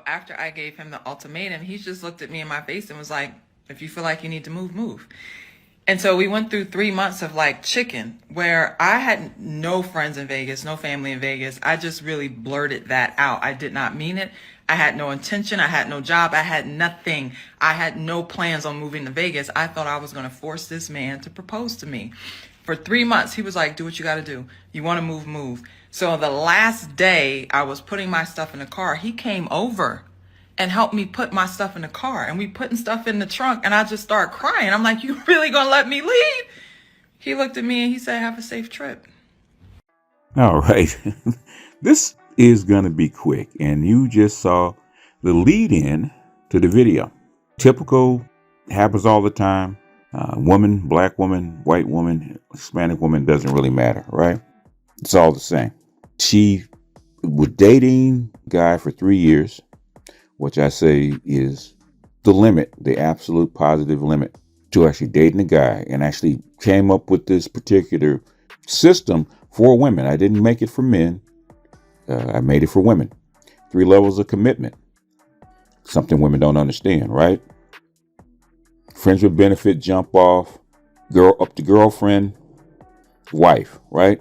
After I gave him the ultimatum, he just looked at me in my face and was like, if you feel like you need to move, move. And so we went through 3 months of like chicken, where I had no friends in Vegas, no family in Vegas. I just really blurted that out. I did not mean it. I had no intention. I had no job. I had nothing. I had no plans on moving to Vegas. I thought I was going to force this man to propose to me. For 3 months, he was like, do what you got to do. You want to move, move. So the last day I was putting my stuff in the car, he came over and helped me put my stuff in the car. And we putting stuff in the trunk, and I just started crying. I'm like, you really gonna let me leave? He looked at me and he said, have a safe trip. All right. This is going to be quick. And you just saw the lead in to the video. Typical, happens all the time. Woman, black woman, white woman, Hispanic woman, doesn't really matter, right? It's all the same. She was dating a guy for 3 years, which I say is the limit, the absolute positive limit to actually dating a guy, and actually came up with this particular system for women. I didn't make it for men. I made it for women. 3 levels of commitment. Something women don't understand, right? Friends with benefit, jump off, girl up to girlfriend, wife, right?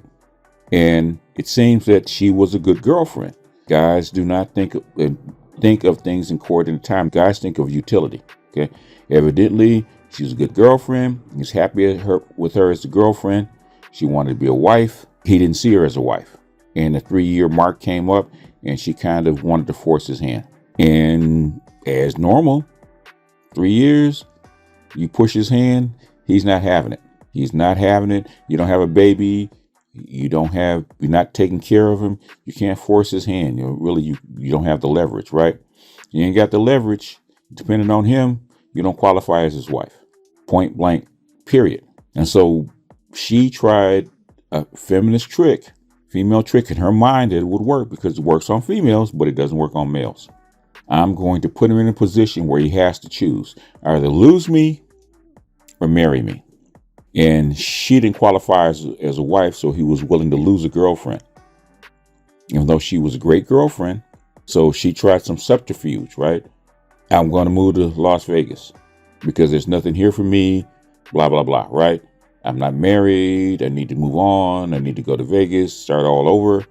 And it seems that she was a good girlfriend. Guys do not think of things in coordinate time. Guys think of utility. Okay. Evidently, she was a good girlfriend. He's happy with her as a girlfriend. She wanted to be a wife. He didn't see her as a wife. And the 3-year mark came up, and she kind of wanted to force his hand. And as normal, 3 years, you push his hand, he's not having it. He's not having it. You don't have a baby. You're not taking care of him. You can't force his hand. You don't have the leverage, right? You ain't got the leverage. Depending on him, you don't qualify as his wife. Point blank, period. And so she tried a feminist trick, female trick in her mind that it would work because it works on females, but it doesn't work on males. I'm going to put him in a position where he has to choose. Either lose me or marry me. And she didn't qualify as a wife, so he was willing to lose a girlfriend. Even though she was a great girlfriend. So she tried some subterfuge, right? I'm going to move to Las Vegas because there's nothing here for me, blah, blah, blah, right? I'm not married. I need to move on. I need to go to Vegas, start all over.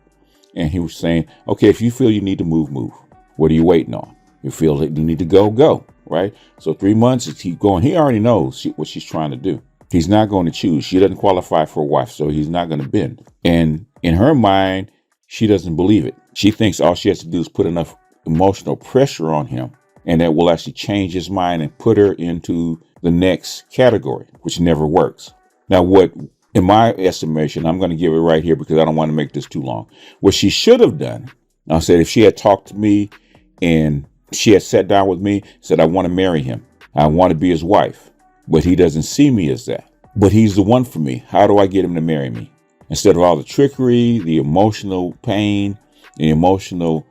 And he was saying, okay, if you feel you need to move, move. What are you waiting on? You feel that you need to go, right? So 3 months, keep going. He already knows what she's trying to do. He's not going to choose. She doesn't qualify for a wife, so he's not going to bend. And in her mind, she doesn't believe it. She thinks all she has to do is put enough emotional pressure on him, and that will actually change his mind and put her into the next category, which never works. Now, what, in my estimation, I'm going to give it right here because I don't want to make this too long. What she should have done, I said, if she had talked to me and she had sat down with me, said, I want to marry him. I want to be his wife. But he doesn't see me as that. But he's the one for me. How do I get him to marry me? Instead of all the trickery, the emotional pain, the emotional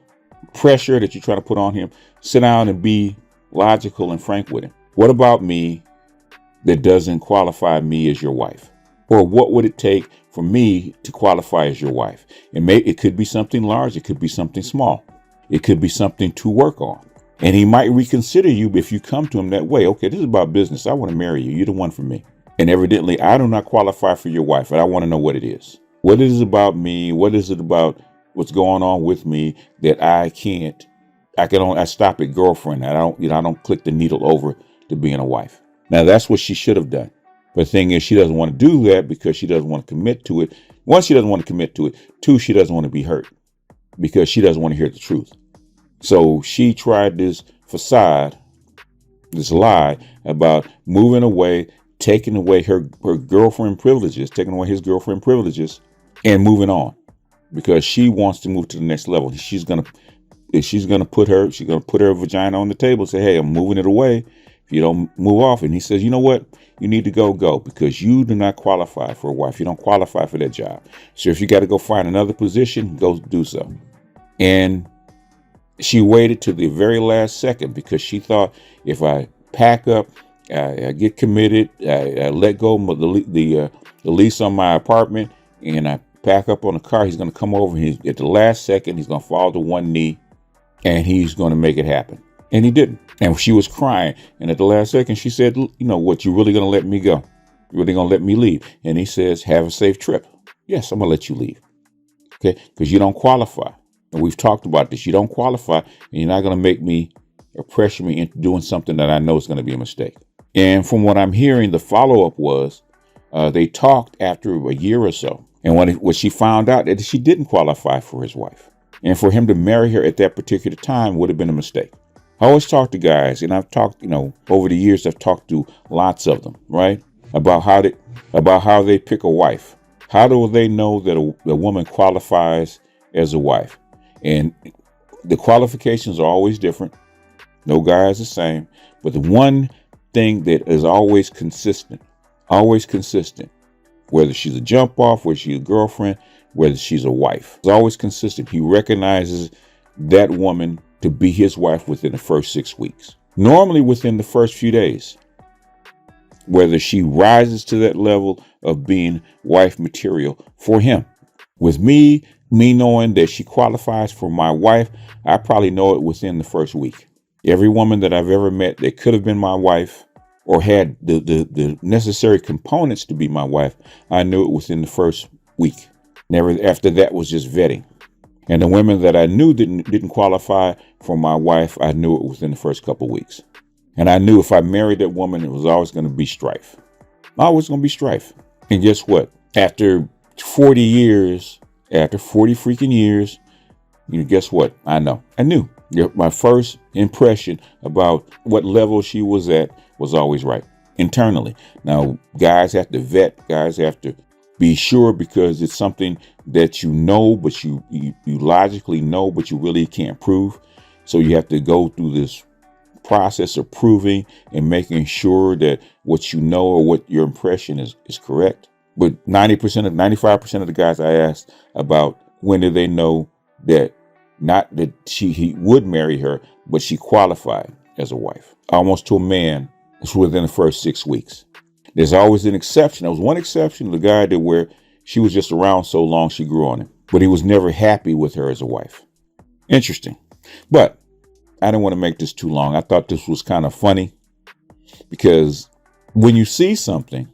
pressure that you're trying to put on him, sit down and be logical and frank with him. What about me that doesn't qualify me as your wife? Or what would it take for me to qualify as your wife? It could be something large. It could be something small. It could be something to work on. And he might reconsider you if you come to him that way. Okay, this is about business. I want to marry you. You're the one for me. And evidently, I do not qualify for your wife, and I want to know what it is. What is it about me? What is it about what's going on with me that I stop at girlfriend. I don't click the needle over to being a wife. Now, that's what she should have done. But the thing is, she doesn't want to do that because she doesn't want to commit to it. One, she doesn't want to commit to it. Two, she doesn't want to be hurt because she doesn't want to hear the truth. So she tried this facade, this lie about moving away, taking away her girlfriend privileges, taking away his girlfriend privileges and moving on. because she wants to move to the next level. She's gonna put her vagina on the table and say, hey, I'm moving it away if you don't move off. And he says, you know what? You need to go because you do not qualify for a wife. You don't qualify for that job. So if you got to go find another position, go do so. And she waited to the very last second because she thought, if I pack up, I get committed, I let go of the lease on my apartment, and I pack up on the car, he's going to come over. At the last second, he's going to fall to one knee, and he's going to make it happen. And he didn't. And she was crying. And at the last second, she said, you know what, you really going to let me go? You really going to let me leave? And he says, have a safe trip. Yes, I'm going to let you leave. Okay? Because you don't qualify. And we've talked about this. You don't qualify, and you're not going to make me or pressure me into doing something that I know is going to be a mistake. And from what I'm hearing, the follow-up was they talked after a year or so. And when she found out that she didn't qualify for his wife, and for him to marry her at that particular time would have been a mistake. I always talk to guys, and I've talked, over the years, I've talked to lots of them, right? About how they pick a wife. How do they know that a woman qualifies as a wife? And the qualifications are always different. No guy is the same. But the one thing that is always consistent, whether she's a jump off, whether she's a girlfriend, whether she's a wife, it's always consistent. He recognizes that woman to be his wife within the first 6 weeks. Normally within the first few days. Whether she rises to that level of being wife material for him. With me knowing that she qualifies for my wife, I probably know it within the first week. Every woman that I've ever met that could have been my wife or had the necessary components to be my wife, I knew it within the first week. Never after that was just vetting. And the women that I knew didn't qualify for my wife, I knew it within the first couple of weeks. And I knew if I married that woman, it was always going to be strife. Always going to be strife. And guess what? After 40 freaking years, guess what? I knew. My first impression about what level she was at was always right. Internally. Now, guys have to vet. Guys have to be sure because it's something that but you logically know, but you really can't prove. So you have to go through this process of proving and making sure that what you know or what your impression is correct. But 95% of the guys I asked about when did they know that not that he would marry her, but she qualified as a wife. Almost to a man, it's within the first 6 weeks. There's always an exception. There was one exception, the guy that where she was just around so long she grew on him, but he was never happy with her as a wife. Interesting. But I didn't want to make this too long. I thought this was kind of funny because when you see something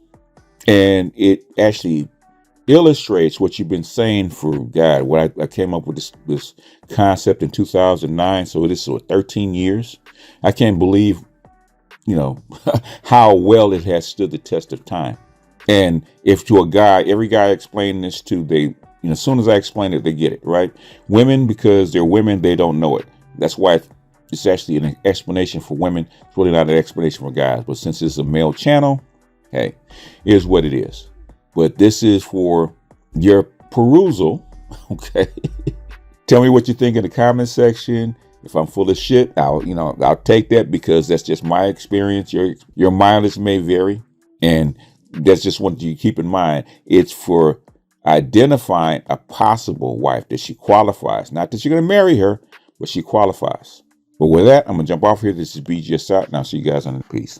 and it actually illustrates what you've been saying for God, what I came up with this concept in 2009. So it is 13 years. I can't believe, how well it has stood the test of time. And if to a guy, every guy explaining this to, they, as soon as I explain it, they get it, right? Women, because they're women, they don't know it. That's why it's actually an explanation for women. It's really not an explanation for guys. But since it's a male channel, hey, here's what it is. But this is for your perusal. Okay. Tell me what you think in the comment section. If I'm full of shit, I'll take that because that's just my experience. Your mileage may vary. And that's just what you keep in mind. It's for identifying a possible wife that she qualifies. Not that you're going to marry her, but she qualifies. But with that, I'm going to jump off here. This is BGS out, and I'll see you guys on the peace.